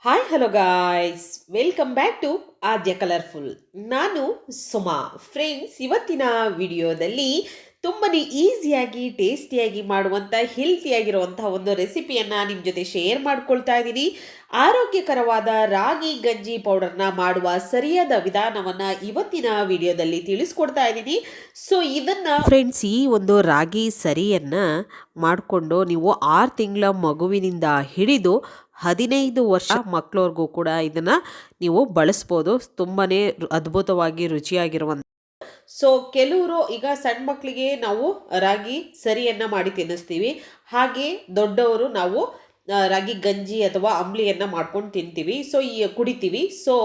Hi hello guys, welcome back to Aadya colourful. ನಾನು Suma. Friends, ಇವತ್ತಿನ ವಿಡಿಯೋದಲ್ಲಿ ತುಂಬನೇ ಈಸಿಯಾಗಿ ಟೇಸ್ಟಿಯಾಗಿ ಮಾಡುವಂಥ ಹೆಲ್ತಿಯಾಗಿರುವಂತಹ ಒಂದು ರೆಸಿಪಿಯನ್ನು ನಿಮ್ಮ ಜೊತೆ ಶೇರ್ ಮಾಡ್ಕೊಳ್ತಾ ಇದ್ದೀನಿ. ಆರೋಗ್ಯಕರವಾದ ರಾಗಿ ಗಂಜಿ ಪೌಡರ್ನ ಮಾಡುವ ಸರಿಯಾದ ವಿಧಾನವನ್ನು ಇವತ್ತಿನ ವಿಡಿಯೋದಲ್ಲಿ ತಿಳಿಸ್ಕೊಡ್ತಾ ಇದ್ದೀನಿ. ಸೊ ಇದನ್ನು ಫ್ರೆಂಡ್ಸ್, ಈ ಒಂದು ರಾಗಿ ಸರಿಯನ್ನು ಮಾಡಿಕೊಂಡು ನೀವು 6 ತಿಂಗಳ ಮಗುವಿನಿಂದ ಹಿಡಿದು 15 ವರ್ಷ ಮಕ್ಕಳವರೆಗೂ ಕೂಡ ಇದನ್ನು ನೀವು ಬಳಸ್ಬೋದು. ತುಂಬಾ ಅದ್ಭುತವಾಗಿ ರುಚಿಯಾಗಿರುವಂಥ. ಸೊ ಕೆಲವರು ಈಗ ಸಣ್ಣ ಮಕ್ಕಳಿಗೆ ನಾವು ರಾಗಿ ಸರಿಯನ್ನು ಮಾಡಿ ತಿನ್ನಿಸ್ತೀವಿ. ಹಾಗೆ ದೊಡ್ಡವರು ನಾವು ರಾಗಿ ಗಂಜಿ ಅಥವಾ ಅಂಬ್ಲಿಯನ್ನು ಮಾಡ್ಕೊಂಡು ತಿಂತೀವಿ. ಸೊ ಕುಡಿತೀವಿ. ಸೊ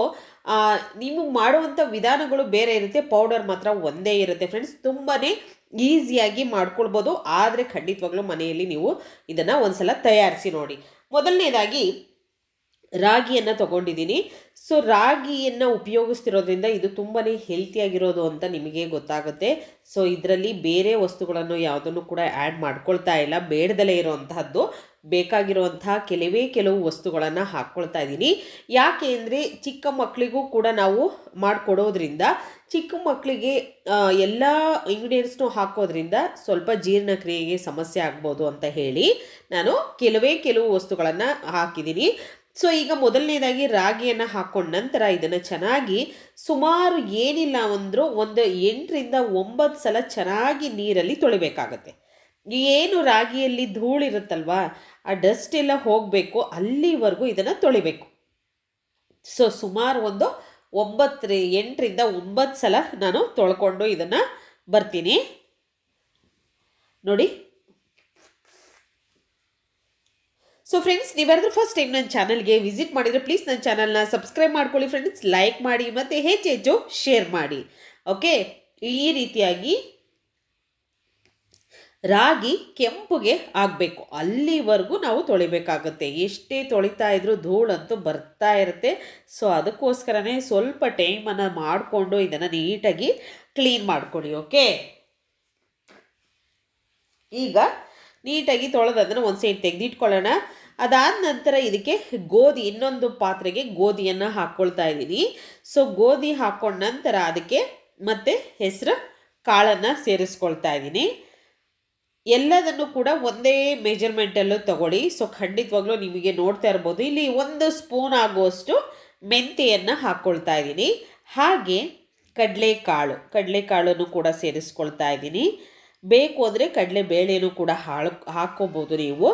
ನೀವು ಮಾಡುವಂಥ ವಿಧಾನಗಳು ಬೇರೆ ಇರುತ್ತೆ, ಪೌಡರ್ ಮಾತ್ರ ಒಂದೇ ಇರುತ್ತೆ ಫ್ರೆಂಡ್ಸ್. ತುಂಬಾ ಈಸಿಯಾಗಿ ಮಾಡ್ಕೊಳ್ಬೋದು. ಆದರೆ ಖಂಡಿತವಾಗ್ಲೂ ಮನೆಯಲ್ಲಿ ನೀವು ಇದನ್ನು ಒಂದ್ಸಲ ತಯಾರಿಸಿ ನೋಡಿ. ಮೊದಲನೇದಾಗಿ ರಾಗಿಯನ್ನು ತಗೊಂಡಿದ್ದೀನಿ. ಸೊ ರಾಗಿಯನ್ನು ಉಪಯೋಗಿಸ್ತಿರೋದ್ರಿಂದ ಇದು ತುಂಬಾ ಹೆಲ್ತಿಯಾಗಿರೋದು ಅಂತ ನಿಮಗೆ ಗೊತ್ತಾಗುತ್ತೆ. ಸೊ ಇದರಲ್ಲಿ ಬೇರೆ ವಸ್ತುಗಳನ್ನು ಯಾವುದನ್ನು ಕೂಡ ಆ್ಯಡ್ ಮಾಡ್ಕೊಳ್ತಾ ಇಲ್ಲ, ಬೇಡದಲೇ ಇರೋವಂತಹದ್ದು, ಬೇಕಾಗಿರುವಂತಹ ಕೆಲವು ವಸ್ತುಗಳನ್ನು ಹಾಕ್ಕೊಳ್ತಾ ಇದ್ದೀನಿ. ಯಾಕೆ ಅಂದರೆ ಚಿಕ್ಕ ಮಕ್ಕಳಿಗೂ ಕೂಡ ನಾವು ಮಾಡಿಕೊಡೋದ್ರಿಂದ ಚಿಕ್ಕ ಮಕ್ಕಳಿಗೆ ಎಲ್ಲ ಇಂಗ್ರೀಡಿಯೆಂಟ್ಸ್ನು ಹಾಕೋದ್ರಿಂದ ಸ್ವಲ್ಪ ಜೀರ್ಣಕ್ರಿಯೆಗೆ ಸಮಸ್ಯೆ ಆಗ್ಬೋದು ಅಂತ ಹೇಳಿ ನಾನು ಕೆಲವು ವಸ್ತುಗಳನ್ನು ಹಾಕಿದ್ದೀನಿ. ಸೊ ಈಗ ಮೊದಲನೇದಾಗಿ ರಾಗಿಯನ್ನು ಹಾಕ್ಕೊಂಡ ನಂತರ ಇದನ್ನು ಚೆನ್ನಾಗಿ ಸುಮಾರು ಏನಿಲ್ಲ ಅಂದರೂ ಒಂದು 8ರಿಂದ 9 ಸಲ ಚೆನ್ನಾಗಿ ನೀರಲ್ಲಿ ತೊಳಿಬೇಕಾಗತ್ತೆ. ಏನು ರಾಗಿಯಲ್ಲಿ ಧೂಳಿರುತ್ತಲ್ವಾ, ಆ ಡಸ್ಟ್ ಎಲ್ಲ ಹೋಗಬೇಕು, ಅಲ್ಲಿವರೆಗೂ ಇದನ್ನು ತೊಳಿಬೇಕು. ಸೊ ಸುಮಾರು ಒಂದು 8ರಿಂದ 9 ಸಲ ನಾನು ತೊಳ್ಕೊಂಡು ಇದನ್ನು ಬರ್ತೀನಿ ನೋಡಿ. ಸೊ ಫ್ರೆಂಡ್ಸ್, ನೀವ್ಯಾರಾದ್ರೂ ಫಸ್ಟ್ ಟೈಮ್ ನನ್ನ ಚಾನಲ್ಗೆ ವಿಸಿಟ್ ಮಾಡಿದರೆ ಪ್ಲೀಸ್ ನನ್ನ ಚಾನಲ್ನ ಸಬ್ಸ್ಕ್ರೈಬ್ ಮಾಡ್ಕೊಳ್ಳಿ ಫ್ರೆಂಡ್ಸ್. ಲೈಕ್ ಮಾಡಿ ಮತ್ತು ಹೆಚ್ಚು ಶೇರ್ ಮಾಡಿ. ಓಕೆ, ಈ ರೀತಿಯಾಗಿ ರಾಗಿ ಕೆಂಪುಗೆ ಆಗಬೇಕು, ಅಲ್ಲಿವರೆಗೂ ನಾವು ತೊಳಿಬೇಕಾಗುತ್ತೆ. ಎಷ್ಟೇ ತೊಳಿತಾ ಇದ್ರೂ ಧೂಳಂತೂ ಬರ್ತಾ ಇರುತ್ತೆ. ಸೊ ಅದಕ್ಕೋಸ್ಕರನೇ ಸ್ವಲ್ಪ ಟೈಮನ್ನು ಮಾಡಿಕೊಂಡು ಇದನ್ನು ನೀಟಾಗಿ ಕ್ಲೀನ್ ಮಾಡ್ಕೊಳ್ಳಿ. ಓಕೆ, ಈಗ ನೀಟಾಗಿ ತೊಳೆದದನ್ನು ಒಂದು ಸೈಡ್ ತೆಗೆದಿಟ್ಕೊಳ್ಳೋಣ. ಅದಾದ ನಂತರ ಇದಕ್ಕೆ ಇನ್ನೊಂದು ಪಾತ್ರೆಗೆ ಗೋಧಿಯನ್ನು ಹಾಕ್ಕೊಳ್ತಾ ಇದ್ದೀನಿ. ಸೊ ಗೋಧಿ ಹಾಕ್ಕೊಂಡ ನಂತರ ಅದಕ್ಕೆ ಮತ್ತೆ ಹೆಸರು ಕಾಳನ್ನು ಸೇರಿಸ್ಕೊಳ್ತಾ ಇದ್ದೀನಿ. ಎಲ್ಲದನ್ನು ಕೂಡ ಒಂದೇ ಮೆಜರ್ಮೆಂಟಲ್ಲೂ ತಗೊಳ್ಳಿ. ಸೊ ಖಂಡಿತವಾಗ್ಲೂ ನಿಮಗೆ ನೋಡ್ತಾ ಇರ್ಬೋದು, ಇಲ್ಲಿ 1 ಸ್ಪೂನ್ ಆಗುವಷ್ಟು ಮೆಂತೆಯನ್ನು ಹಾಕ್ಕೊಳ್ತಾ ಇದ್ದೀನಿ. ಹಾಗೆ ಕಡಲೆಕಾಳನ್ನು ಕೂಡ ಸೇರಿಸ್ಕೊಳ್ತಾ ಇದ್ದೀನಿ. ಬೇಕು ಅಂದರೆ ಕಡಲೆಬೇಳೆನೂ ಕೂಡ ಹಾಕ್ಕೋಬೋದು ನೀವು.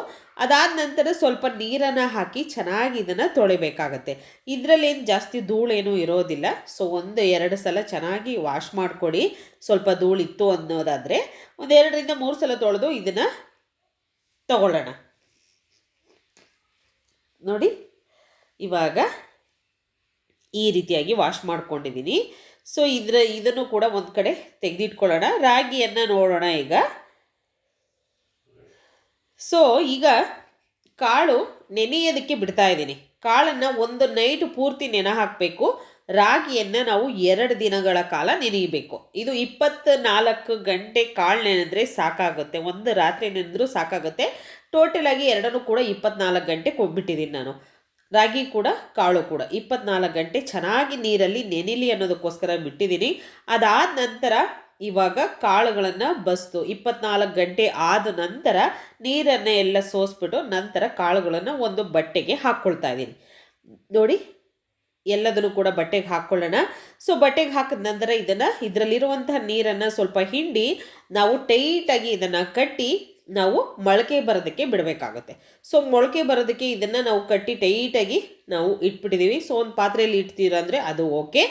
ಅದಾದ ನಂತರ ಸ್ವಲ್ಪ ನೀರನ್ನು ಹಾಕಿ ಚೆನ್ನಾಗಿ ಇದನ್ನು ತೊಳಿಬೇಕಾಗತ್ತೆ. ಇದರಲ್ಲೇನು ಜಾಸ್ತಿ ಧೂಳೇನೂ ಇರೋದಿಲ್ಲ. ಸೊ 1-2 ಸಲ ಚೆನ್ನಾಗಿ ವಾಶ್ ಮಾಡಿಕೊಡಿ. ಸ್ವಲ್ಪ ಧೂಳಿತ್ತು ಅನ್ನೋದಾದರೆ 2ರಿಂದ 3 ಸಲ ತೊಳೆದು ಇದನ್ನು ತಗೊಳ್ಳೋಣ ನೋಡಿ. ಇವಾಗ ಈ ರೀತಿಯಾಗಿ ವಾಶ್ ಮಾಡ್ಕೊಂಡಿದ್ದೀನಿ. ಸೊ ಇದನ್ನು ಕೂಡ ಒಂದು ಕಡೆ ತೆಗೆದಿಟ್ಕೊಳ್ಳೋಣ. ರಾಗಿಯನ್ನು ನೋಡೋಣ ಈಗ. ಸೊ ಈಗ ಕಾಳು ನೆನೆಯೋದಕ್ಕೆ ಬಿಡ್ತಾ ಇದ್ದೀನಿ. ಕಾಳನ್ನು ಒಂದು ನೈಟ್ ಪೂರ್ತಿ ನೆನೆ ಹಾಕಬೇಕು. ರಾಗಿಯನ್ನು ನಾವು 2 ದಿನಗಳ ಕಾಲ ನೆನೆಯಬೇಕು. ಇದು 24 ಗಂಟೆ ಕಾಳು ನೆನೆದ್ರೆ ಸಾಕಾಗುತ್ತೆ. ಒಂದು ರಾತ್ರಿ ನೆನೆದ್ರೂ ಸಾಕಾಗುತ್ತೆ. ಟೋಟಲಾಗಿ ಎರಡನ್ನೂ ಕೂಡ 24 ಗಂಟೆ ಕೊಟ್ಬಿಟ್ಟಿದ್ದೀನಿ ನಾನು. ರಾಗಿ ಕೂಡ ಕಾಳು ಕೂಡ 24 ಗಂಟೆ ಚೆನ್ನಾಗಿ ನೀರಲ್ಲಿ ನೆನೆಲಿ ಅನ್ನೋದಕ್ಕೋಸ್ಕರ ಬಿಟ್ಟಿದ್ದೀನಿ. ಅದಾದ ನಂತರ ಇವಾಗ ಕಾಳುಗಳನ್ನು ಬಸ್ತು 24 ಗಂಟೆ ಆದ ನಂತರ ನೀರನ್ನು ಎಲ್ಲ ಸೋಸ್ಬಿಟ್ಟು ನಂತರ ಕಾಳುಗಳನ್ನು ಒಂದು ಬಟ್ಟೆಗೆ ಹಾಕ್ಕೊಳ್ತಾ ಇದ್ದೀನಿ ನೋಡಿ. ಎಲ್ಲದನ್ನು ಕೂಡ ಬಟ್ಟೆಗೆ ಹಾಕ್ಕೊಳ್ಳೋಣ. ಸೊ ಬಟ್ಟೆಗೆ ಹಾಕಿದ ನಂತರ ಇದರಲ್ಲಿರುವಂತಹ ನೀರನ್ನು ಸ್ವಲ್ಪ ಹಿಂಡಿ ನಾವು ಟೈಟಾಗಿ ಇದನ್ನು ಕಟ್ಟಿ ನಾವು ಮೊಳಕೆ ಬರೋದಕ್ಕೆ ಬಿಡಬೇಕಾಗುತ್ತೆ. ಸೊ ಮೊಳಕೆ ಬರೋದಕ್ಕೆ ಇದನ್ನು ನಾವು ಕಟ್ಟಿ ಟೈಟಾಗಿ ನಾವು ಇಟ್ಬಿಟ್ಟಿದ್ದೀವಿ. ಸೊ ಒಂದು ಪಾತ್ರೆಯಲ್ಲಿ ಇಡ್ತೀರಂದರೆ ಅದು ಓಕೆ.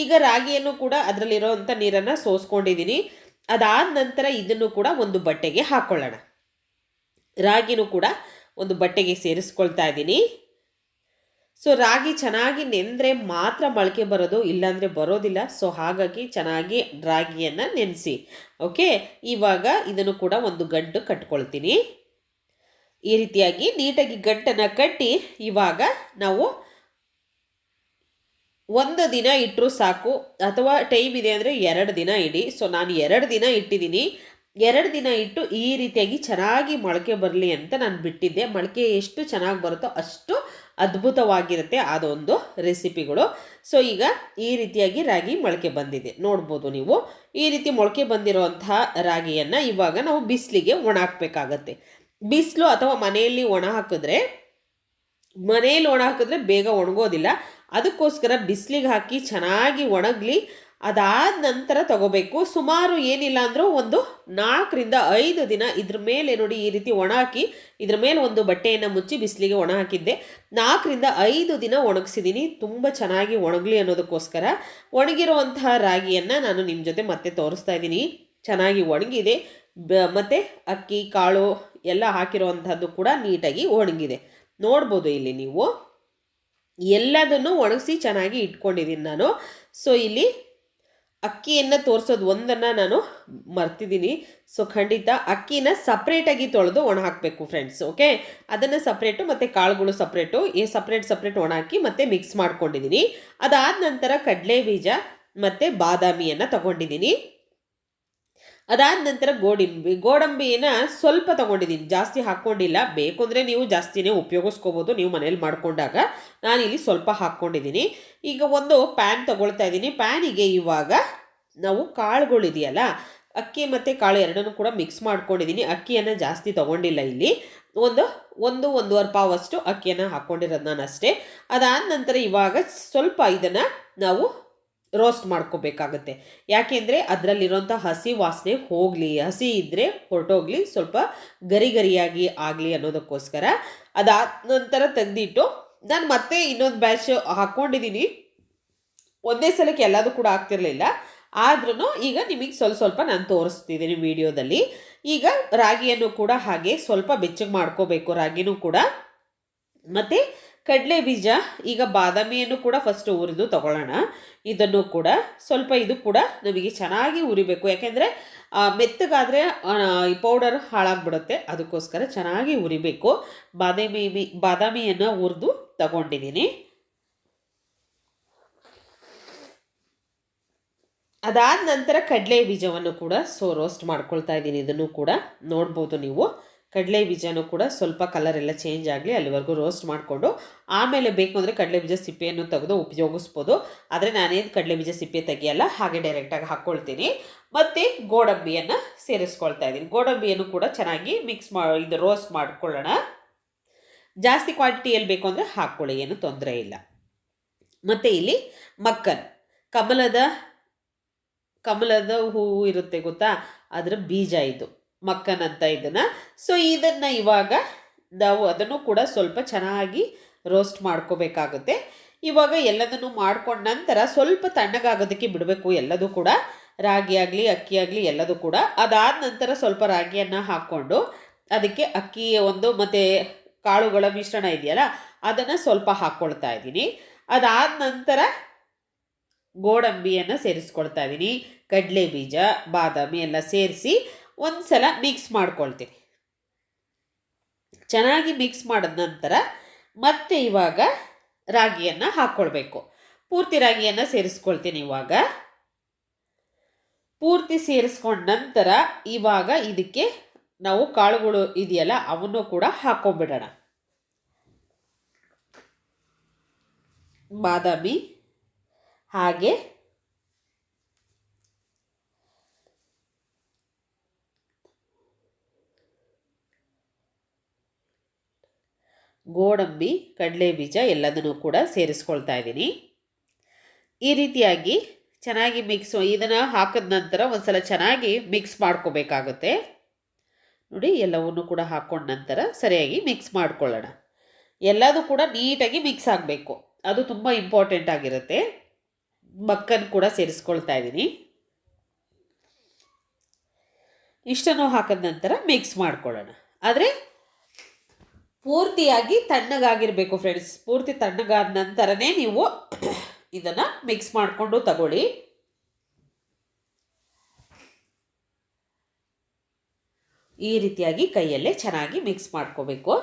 ಈಗ ರಾಗಿಯನ್ನು ಕೂಡ ಅದರಲ್ಲಿರೋವಂಥ ನೀರನ್ನು ಸೋಸ್ಕೊಂಡಿದ್ದೀನಿ. ಅದಾದ ನಂತರ ಇದನ್ನು ಕೂಡ ಒಂದು ಬಟ್ಟೆಗೆ ಹಾಕ್ಕೊಳ್ಳೋಣ. ರಾಗಿನೂ ಕೂಡ ಒಂದು ಬಟ್ಟೆಗೆ ಸೇರಿಸ್ಕೊಳ್ತಾ ಇದ್ದೀನಿ. ಸೊ ರಾಗಿ ಚೆನ್ನಾಗಿ ನೆಂದರೆ ಮಾತ್ರ ಮೊಳಕೆ ಬರೋದು, ಇಲ್ಲಾಂದರೆ ಬರೋದಿಲ್ಲ. ಸೊ ಹಾಗಾಗಿ ಚೆನ್ನಾಗಿ ರಾಗಿಯನ್ನು ನೆನೆಸಿ. ಓಕೆ, ಇವಾಗ ಇದನ್ನು ಕೂಡ ಒಂದು ಗಂಟು ಕಟ್ಕೊಳ್ತೀನಿ. ಈ ರೀತಿಯಾಗಿ ನೀಟಾಗಿ ಗಂಟನ್ನು ಕಟ್ಟಿ ಇವಾಗ ನಾವು 1 ದಿನ ಇಟ್ಟರೂ ಸಾಕು, ಅಥವಾ ಟೈಮ್ ಇದೆ ಅಂದರೆ 2 ದಿನ ಇಡಿ. ಸೊ ನಾನು 2 ದಿನ ಇಟ್ಟಿದ್ದೀನಿ. 2 ದಿನ ಇಟ್ಟು ಈ ರೀತಿಯಾಗಿ ಚೆನ್ನಾಗಿ ಮೊಳಕೆ ಬರಲಿ ಅಂತ ನಾನು ಬಿಟ್ಟಿದ್ದೆ. ಮೊಳಕೆ ಎಷ್ಟು ಚೆನ್ನಾಗಿ ಬರುತ್ತೋ ಅಷ್ಟು ಅದ್ಭುತವಾಗಿರುತ್ತೆ ಅದೊಂದು ರೆಸಿಪಿಗಳು. ಸೊ ಈಗ ಈ ರೀತಿಯಾಗಿ ರಾಗಿ ಮೊಳಕೆ ಬಂದಿದೆ ನೋಡ್ಬೋದು ನೀವು. ಈ ರೀತಿ ಮೊಳಕೆ ಬಂದಿರುವಂತಹ ರಾಗಿಯನ್ನು ಇವಾಗ ನಾವು ಬಿಸಿಲಿಗೆ ಒಣ ಹಾಕಬೇಕಾಗತ್ತೆ. ಬಿಸಿಲು ಅಥವಾ ಮನೆಯಲ್ಲಿ ಒಣ ಹಾಕಿದ್ರೆ ಬೇಗ ಒಣಗೋದಿಲ್ಲ. ಅದಕ್ಕೋಸ್ಕರ ಬಿಸಿಲಿಗೆ ಹಾಕಿ ಚೆನ್ನಾಗಿ ಒಣಗಲಿ. ಅದಾದ ನಂತರ ತಗೋಬೇಕು. ಸುಮಾರು ಏನಿಲ್ಲ ಅಂದರೂ ಒಂದು 4 ರಿಂದ 5 ದಿನ ಇದ್ರ ಮೇಲೆ ನೋಡಿ ಈ ರೀತಿ ಒಣ ಹಾಕಿ ಇದ್ರ ಮೇಲೆ ಒಂದು ಬಟ್ಟೆಯನ್ನು ಮುಚ್ಚಿ ಬಿಸಿಲಿಗೆ ಒಣ ಹಾಕಿದ್ದೆ. 4 ರಿಂದ 5 ದಿನ ಒಣಗಿಸಿದ್ದೀನಿ, ತುಂಬ ಚೆನ್ನಾಗಿ ಒಣಗಲಿ ಅನ್ನೋದಕ್ಕೋಸ್ಕರ. ಒಣಗಿರುವಂತಹ ರಾಗಿಯನ್ನು ನಾನು ನಿಮ್ಮ ಜೊತೆ ಮತ್ತೆ ತೋರಿಸ್ತಾ ಇದ್ದೀನಿ. ಚೆನ್ನಾಗಿ ಒಣಗಿದೆ, ಮತ್ತು ಅಕ್ಕಿ ಕಾಳು ಎಲ್ಲ ಹಾಕಿರುವಂಥದ್ದು ಕೂಡ ನೀಟಾಗಿ ಒಣಗಿದೆ. ನೋಡ್ಬೋದು ಇಲ್ಲಿ ನೀವು ಎಲ್ಲದನ್ನು ಒಣಗಿಸಿ ಚೆನ್ನಾಗಿ ಇಟ್ಕೊಂಡಿದ್ದೀನಿ ನಾನು. ಸೊ ಇಲ್ಲಿ ಅಕ್ಕಿಯನ್ನು ತೋರಿಸೋದು ಒಂದನ್ನು ನಾನು ಮರ್ತಿದ್ದೀನಿ. ಸೊ ಖಂಡಿತ ಅಕ್ಕಿನ ಸಪ್ರೇಟಾಗಿ ತೊಳೆದು ಒಣ ಹಾಕಬೇಕು ಫ್ರೆಂಡ್ಸ್. ಓಕೆ, ಅದನ್ನು ಸಪ್ರೇಟು ಮತ್ತು ಕಾಳುಗಳು ಸಪ್ರೇಟು ಸಪ್ರೇಟ್ ಒಣ ಹಾಕಿ ಮತ್ತು ಮಿಕ್ಸ್ ಮಾಡ್ಕೊಂಡಿದ್ದೀನಿ. ಅದಾದ ನಂತರ ಕಡಲೆ ಬೀಜ ಮತ್ತು ಬಾದಾಮಿಯನ್ನು ತಗೊಂಡಿದ್ದೀನಿ. ಅದಾದ ನಂತರ ಗೋಡಂಬಿಯನ್ನು ಸ್ವಲ್ಪ ತೊಗೊಂಡಿದ್ದೀನಿ, ಜಾಸ್ತಿ ಹಾಕ್ಕೊಂಡಿಲ್ಲ. ಬೇಕು ಅಂದರೆ ನೀವು ಜಾಸ್ತಿನೇ ಉಪಯೋಗಿಸ್ಕೋಬೋದು ನೀವು ಮನೇಲಿ ಮಾಡ್ಕೊಂಡಾಗ. ನಾನಿಲ್ಲಿ ಸ್ವಲ್ಪ ಹಾಕ್ಕೊಂಡಿದ್ದೀನಿ. ಈಗ ಒಂದು ಪ್ಯಾನ್ ತೊಗೊಳ್ತಾ ಇದ್ದೀನಿ. ಪ್ಯಾನಿಗೆ ಇವಾಗ ನಾವು ಕಾಳುಗಳಿದೆಯಲ್ಲ, ಅಕ್ಕಿ ಮತ್ತು ಕಾಳು ಎರಡನ್ನೂ ಕೂಡ ಮಿಕ್ಸ್ ಮಾಡ್ಕೊಂಡಿದ್ದೀನಿ. ಅಕ್ಕಿಯನ್ನು ಜಾಸ್ತಿ ತೊಗೊಂಡಿಲ್ಲ, ಇಲ್ಲಿ ಒಂದೂವರೆ ಪಾವಷ್ಟು ಅಕ್ಕಿಯನ್ನು ಹಾಕ್ಕೊಂಡಿರೋದು ನಾನು ಅಷ್ಟೇ. ಅದಾದ ನಂತರ ಇವಾಗ ಸ್ವಲ್ಪ ಇದನ್ನು ನಾವು ರೋಸ್ಟ್ ಮಾಡ್ಕೋಬೇಕಾಗತ್ತೆ. ಯಾಕೆಂದರೆ ಅದರಲ್ಲಿರೋಂಥ ಹಸಿ ವಾಸನೆ ಹೋಗಲಿ, ಹಸಿ ಇದ್ದರೆ ಹೊರಟೋಗ್ಲಿ, ಸ್ವಲ್ಪ ಗರಿಯಾಗಿ ಆಗಲಿ ಅನ್ನೋದಕ್ಕೋಸ್ಕರ. ಅದಾದ ನಂತರ ತೆಗೆದಿಟ್ಟು ನಾನು ಮತ್ತೆ ಇನ್ನೊಂದು ಬ್ಯಾಚ್ ಹಾಕ್ಕೊಂಡಿದ್ದೀನಿ. ಒಂದೇ ಸಲಕ್ಕೆ ಎಲ್ಲದೂ ಕೂಡ ಆಗ್ತಿರಲಿಲ್ಲ, ಆದ್ರೂ ಈಗ ನಿಮಗೆ ಸ್ವಲ್ಪ ನಾನು ತೋರಿಸ್ತಿದ್ದೀನಿ ವಿಡಿಯೋದಲ್ಲಿ. ಈಗ ರಾಗಿಯನ್ನು ಕೂಡ ಹಾಗೆ ಸ್ವಲ್ಪ ಬೆಚ್ಚಗೆ ಮಾಡ್ಕೋಬೇಕು, ರಾಗಿನೂ ಕೂಡ. ಮತ್ತು ಕಡಲೆ ಬೀಜ, ಈಗ ಬಾದಾಮಿಯನ್ನು ಕೂಡ ಫಸ್ಟ್ ಹುರಿದು ತಗೊಳ್ಳೋಣ. ಇದನ್ನು ಕೂಡ ಸ್ವಲ್ಪ ಇದು ಕೂಡ ನಮಗೆ ಚೆನ್ನಾಗಿ ಹುರಿಬೇಕು. ಯಾಕೆಂದರೆ ಮೆತ್ತಗಾದರೆ ಈ ಪೌಡರ್ ಹಾಳಾಗ್ಬಿಡುತ್ತೆ, ಅದಕ್ಕೋಸ್ಕರ ಚೆನ್ನಾಗಿ ಹುರಿಬೇಕು. ಬಾದಾಮಿಯನ್ನು ಹುರಿದು ತಗೊಂಡಿದ್ದೀನಿ. ಅದಾದ ನಂತರ ಕಡಲೆ ಬೀಜವನ್ನು ಕೂಡ ರೋಸ್ಟ್ ಮಾಡ್ಕೊಳ್ತಾ ಇದ್ದೀನಿ. ಇದನ್ನು ಕೂಡ ನೋಡ್ಬೋದು ನೀವು. ಕಡಲೆ ಬೀಜನೂ ಕೂಡ ಸ್ವಲ್ಪ ಕಲರ್ ಎಲ್ಲ ಚೇಂಜ್ ಆಗಲಿ ಅಲ್ಲಿವರೆಗೂ ರೋಸ್ಟ್ ಮಾಡಿಕೊಂಡು ಆಮೇಲೆ ಬೇಕು ಅಂದರೆ ಕಡಲೆ ಬೀಜ ಸಿಪ್ಪೆಯನ್ನು ತೆಗೆದು ಉಪಯೋಗಿಸ್ಬೋದು. ಆದರೆ ನಾನೇನು ಕಡಲೆ ಬೀಜ ಸಿಪ್ಪೆ ತೆಗಿಯಲ್ಲ, ಹಾಗೆ ಡೈರೆಕ್ಟಾಗಿ ಹಾಕ್ಕೊಳ್ತೀನಿ. ಮತ್ತು ಗೋಡಂಬಿಯನ್ನು ಸೇರಿಸ್ಕೊಳ್ತಾ ಇದ್ದೀನಿ. ಗೋಡಂಬಿಯನ್ನು ಕೂಡ ಚೆನ್ನಾಗಿ ಇದು ರೋಸ್ಟ್ ಮಾಡ್ಕೊಳ್ಳೋಣ. ಜಾಸ್ತಿ ಕ್ವಾಂಟಿಟಿಯಲ್ಲಿ ಬೇಕು ಅಂದರೆ ಹಾಕ್ಕೊಳ್ಳಿ, ಏನು ತೊಂದರೆ ಇಲ್ಲ. ಮತ್ತು ಇಲ್ಲಿ ಕಮಲದ ಹೂವು ಇರುತ್ತೆ ಗೊತ್ತಾ, ಅದರ ಬೀಜ ಇದು ಮಕ್ಕನ್ ಅಂತ ಇದನ್ನು. ಸೊ ಇದನ್ನು ಇವಾಗ ನಾವು ಅದನ್ನು ಕೂಡ ಸ್ವಲ್ಪ ಚೆನ್ನಾಗಿ ರೋಸ್ಟ್ ಮಾಡ್ಕೋಬೇಕಾಗುತ್ತೆ. ಇವಾಗ ಎಲ್ಲದನ್ನು ಮಾಡ್ಕೊಂಡ ನಂತರ ಸ್ವಲ್ಪ ತಣ್ಣಗಾಗೋದಕ್ಕೆ ಬಿಡಬೇಕು ಎಲ್ಲದೂ ಕೂಡ, ರಾಗಿ ಆಗಲಿ ಅಕ್ಕಿ ಆಗಲಿ ಎಲ್ಲದೂ ಕೂಡ. ಅದಾದ ನಂತರ ಸ್ವಲ್ಪ ರಾಗಿಯನ್ನು ಹಾಕ್ಕೊಂಡು ಅದಕ್ಕೆ ಅಕ್ಕಿ ಮತ್ತು ಕಾಳುಗಳ ಮಿಶ್ರಣ ಇದೆಯಲ್ಲ ಅದನ್ನು ಸ್ವಲ್ಪ ಹಾಕ್ಕೊಳ್ತಾ ಇದ್ದೀನಿ. ಅದಾದ ನಂತರ ಗೋಡಂಬಿಯನ್ನು ಸೇರಿಸ್ಕೊಳ್ತಾ ಇದ್ದೀನಿ. ಕಡಲೆ ಬೀಜ ಬಾದಾಮಿ ಎಲ್ಲ ಸೇರಿಸಿ ಒಂದು ಸಲ ಮಿಕ್ಸ್ ಮಾಡ್ಕೊಳ್ತೀನಿ. ಚೆನ್ನಾಗಿ ಮಿಕ್ಸ್ ಮಾಡಿದ ನಂತರ ಮತ್ತೆ ಇವಾಗ ರಾಗಿಯನ್ನು ಹಾಕ್ಕೊಳ್ಬೇಕು. ಪೂರ್ತಿ ರಾಗಿಯನ್ನು ಸೇರಿಸ್ಕೊಳ್ತೀನಿ. ಇವಾಗ ಪೂರ್ತಿ ಸೇರಿಸ್ಕೊಂಡ ನಂತರ ಇವಾಗ ಇದಕ್ಕೆ ನಾವು ಕಾಳುಗಳು ಇದೆಯಲ್ಲ ಅವನ್ನು ಕೂಡ ಹಾಕ್ಕೊಂಡ್ಬಿಡೋಣ. ಬಾದಾಮಿ ಹಾಗೆ ಗೋಡಂಬಿ ಕಡಲೆ ಬೀಜ ಎಲ್ಲದನ್ನು ಕೂಡ ಸೇರಿಸ್ಕೊಳ್ತಾ ಇದ್ದೀನಿ. ಈ ರೀತಿಯಾಗಿ ಚೆನ್ನಾಗಿ ಇದನ್ನು ಹಾಕಿದ ನಂತರ ಒಂದ್ಸಲ ಚೆನ್ನಾಗಿ ಮಿಕ್ಸ್ ಮಾಡ್ಕೋಬೇಕಾಗುತ್ತೆ. ನೋಡಿ, ಎಲ್ಲವನ್ನು ಕೂಡ ಹಾಕ್ಕೊಂಡ ನಂತರ ಸರಿಯಾಗಿ ಮಿಕ್ಸ್ ಮಾಡ್ಕೊಳ್ಳೋಣ. ಎಲ್ಲದೂ ಕೂಡ ನೀಟಾಗಿ ಮಿಕ್ಸ್ ಆಗಬೇಕು, ಅದು ತುಂಬ ಇಂಪಾರ್ಟೆಂಟ್ ಆಗಿರುತ್ತೆ. ಮಕ್ಕನ್ ಕೂಡ ಸೇರಿಸ್ಕೊಳ್ತಾ ಇದ್ದೀನಿ. ಇಷ್ಟನ್ನು ಹಾಕಿದ ನಂತರ ಮಿಕ್ಸ್ ಮಾಡ್ಕೊಳ್ಳೋಣ. ಆದರೆ ಪೂರ್ತಿಯಾಗಿ ತಣ್ಣಗಾಗಿರಬೇಕು ಫ್ರೆಂಡ್ಸ್. ಪೂರ್ತಿ ತಣ್ಣಗಾದ ನಂತರನೇ ನೀವು ಇದನ್ನು ಮಿಕ್ಸ್ ಮಾಡಿಕೊಂಡು ತಗೊಳ್ಳಿ. ಈ ರೀತಿಯಾಗಿ ಕೈಯಲ್ಲೇ ಚೆನ್ನಾಗಿ ಮಿಕ್ಸ್ ಮಾಡ್ಕೋಬೇಕು.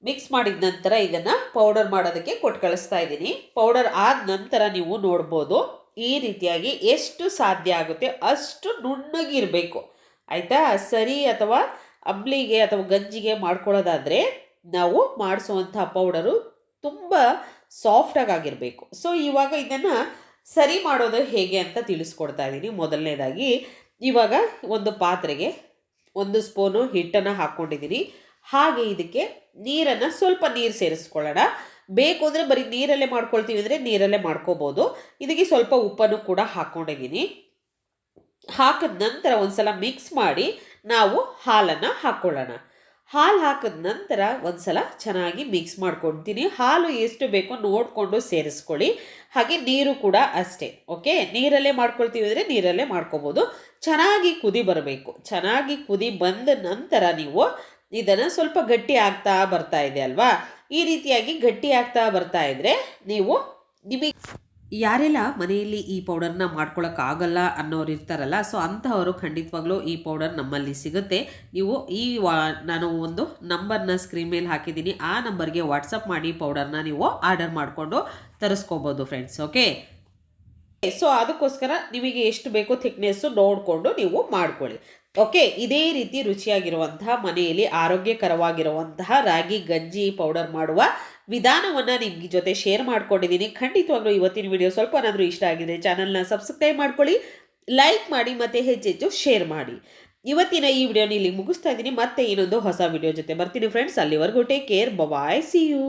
ಮಿಕ್ಸ್ ಮಾಡಿದ ನಂತರ ಇದನ್ನು ಪೌಡರ್ ಮಾಡೋದಕ್ಕೆ ಕೊಟ್ಟು ಕಳಿಸ್ತಾ ಇದ್ದೀನಿ. ಪೌಡರ್ ಆದ ನಂತರ ನೀವು ನೋಡ್ಬೋದು ಈ ರೀತಿಯಾಗಿ ಎಷ್ಟು ಸಾಧ್ಯ ಆಗುತ್ತೆ ಅಷ್ಟು ನುಣ್ಣಗಿರಬೇಕು, ಆಯಿತಾ. ಸರಿ ಅಥವಾ ಅಂಬ್ಲಿಗೆ ಅಥವಾ ಗಂಜಿಗೆ ಮಾಡ್ಕೊಳ್ಳೋದಾದರೆ ನಾವು ಮಾಡಿಸುವಂಥ ಪೌಡರು ತುಂಬ ಸಾಫ್ಟಾಗಿ ಆಗಿರಬೇಕು. ಸೊ ಇವಾಗ ಇದನ್ನು ಸರಿ ಮಾಡೋದು ಹೇಗೆ ಅಂತ ತಿಳಿಸ್ಕೊಡ್ತಾ ಇದ್ದೀನಿ. ಮೊದಲನೇದಾಗಿ ಇವಾಗ ಒಂದು ಪಾತ್ರೆಗೆ 1 ಸ್ಪೂನು ಹಿಟ್ಟನ್ನು ಹಾಕ್ಕೊಂಡಿದ್ದೀನಿ. ಹಾಗೆ ಇದಕ್ಕೆ ನೀರನ್ನು ಸ್ವಲ್ಪ ನೀರು ಸೇರಿಸ್ಕೊಳ್ಳೋಣ. ಬೇಕು ಅಂದರೆ ಬರೀ ನೀರಲ್ಲೇ ಮಾಡ್ಕೊಳ್ತೀವಿ ಅಂದರೆ ನೀರಲ್ಲೇ ಮಾಡ್ಕೋಬೋದು. ಇದಕ್ಕೆ ಸ್ವಲ್ಪ ಉಪ್ಪನ್ನು ಕೂಡ ಹಾಕ್ಕೊಂಡಿದ್ದೀನಿ. ಹಾಕಿದ ನಂತರ ಒಂದು ಸಲ ಮಿಕ್ಸ್ ಮಾಡಿ ನಾವು ಹಾಲನ್ನು ಹಾಕ್ಕೊಳ್ಳೋಣ. ಹಾಲು ಹಾಕಿದ ನಂತರ ಒಂದು ಸಲ ಚೆನ್ನಾಗಿ ಮಿಕ್ಸ್ ಮಾಡ್ಕೊಳ್ತೀನಿ. ಹಾಲು ಎಷ್ಟು ಬೇಕೋ ನೋಡಿಕೊಂಡು ಸೇರಿಸ್ಕೊಳ್ಳಿ. ಹಾಗೆ ನೀರು ಕೂಡ ಅಷ್ಟೇ. ಓಕೆ, ನೀರಲ್ಲೇ ಮಾಡ್ಕೊಳ್ತೀವಿ ಅಂದರೆ ನೀರಲ್ಲೇ ಮಾಡ್ಕೋಬೋದು. ಚೆನ್ನಾಗಿ ಕುದಿ ಬರಬೇಕು. ಚೆನ್ನಾಗಿ ಕುದಿ ಬಂದ ನಂತರ ನೀವು ಇದನ್ನು ಸ್ವಲ್ಪ ಗಟ್ಟಿ ಆಗ್ತಾ ಬರ್ತಾ ಇದೆ ಅಲ್ವಾ, ಈ ರೀತಿಯಾಗಿ ಗಟ್ಟಿ ಆಗ್ತಾ ಬರ್ತಾ ಇದ್ದರೆ ನೀವು ನಿಮಗೆ ಯಾರೆಲ್ಲ ಮನೆಯಲ್ಲಿ ಈ ಪೌಡರ್ನ ಮಾಡ್ಕೊಳಕ್ಕಾಗಲ್ಲ ಅನ್ನೋರು ಇರ್ತಾರಲ್ಲ, ಸೊ ಅಂಥವರು ಖಂಡಿತವಾಗ್ಲೂ ಈ ಪೌಡರ್ ನಮ್ಮಲ್ಲಿ ಸಿಗುತ್ತೆ. ನೀವು ನಾನು ಒಂದು ನಂಬರ್ನ ಸ್ಕ್ರೀನ್ ಮೇಲೆ ಹಾಕಿದ್ದೀನಿ. ಆ ನಂಬರ್ಗೆ ವಾಟ್ಸಪ್ ಮಾಡಿ ಪೌಡರ್ನ ನೀವು ಆರ್ಡರ್ ಮಾಡಿಕೊಂಡು ತರಿಸ್ಕೋಬೋದು ಫ್ರೆಂಡ್ಸ್. ಓಕೆ, ಸೊ ಅದಕ್ಕೋಸ್ಕರ ನಿಮಗೆ ಎಷ್ಟು ಬೇಕೋ ಥಿಕ್ನೆಸ್ಸು ನೋಡಿಕೊಂಡು ನೀವು ಮಾಡ್ಕೊಳ್ಳಿ. ಓಕೆ, ಇದೇ ರೀತಿ ರುಚಿಯಾಗಿರುವಂತಹ ಮನೆಯಲ್ಲಿ ಆರೋಗ್ಯಕರವಾಗಿರುವಂತಹ ರಾಗಿ ಗಂಜಿ ಪೌಡರ್ ಮಾಡುವ ವಿಧಾನವನ್ನು ನಿಮ್ಮ ಜೊತೆ ಶೇರ್ ಮಾಡ್ಕೊಂಡಿದ್ದೀನಿ. ಖಂಡಿತವಾಗ್ಲೂ ಇವತ್ತಿನ ವಿಡಿಯೋ ಸ್ವಲ್ಪ ಏನಾದರೂ ಇಷ್ಟ ಆಗಿದೆ ಚಾನಲ್ನ ಸಬ್ಸ್ಕ್ರೈಬ್ ಮಾಡ್ಕೊಳ್ಳಿ, ಲೈಕ್ ಮಾಡಿ ಮತ್ತು ಹೆಚ್ಚೆಚ್ಚು ಶೇರ್ ಮಾಡಿ. ಇವತ್ತಿನ ಈ ವಿಡಿಯೋನ ಇಲ್ಲಿ ಮುಗಿಸ್ತಾ ಇದ್ದೀನಿ. ಮತ್ತೆ ಇನ್ನೊಂದು ಹೊಸ ವಿಡಿಯೋ ಜೊತೆ ಬರ್ತೀನಿ ಫ್ರೆಂಡ್ಸ್. ಅಲ್ಲಿವರೆಗೂ take care, bye, see you.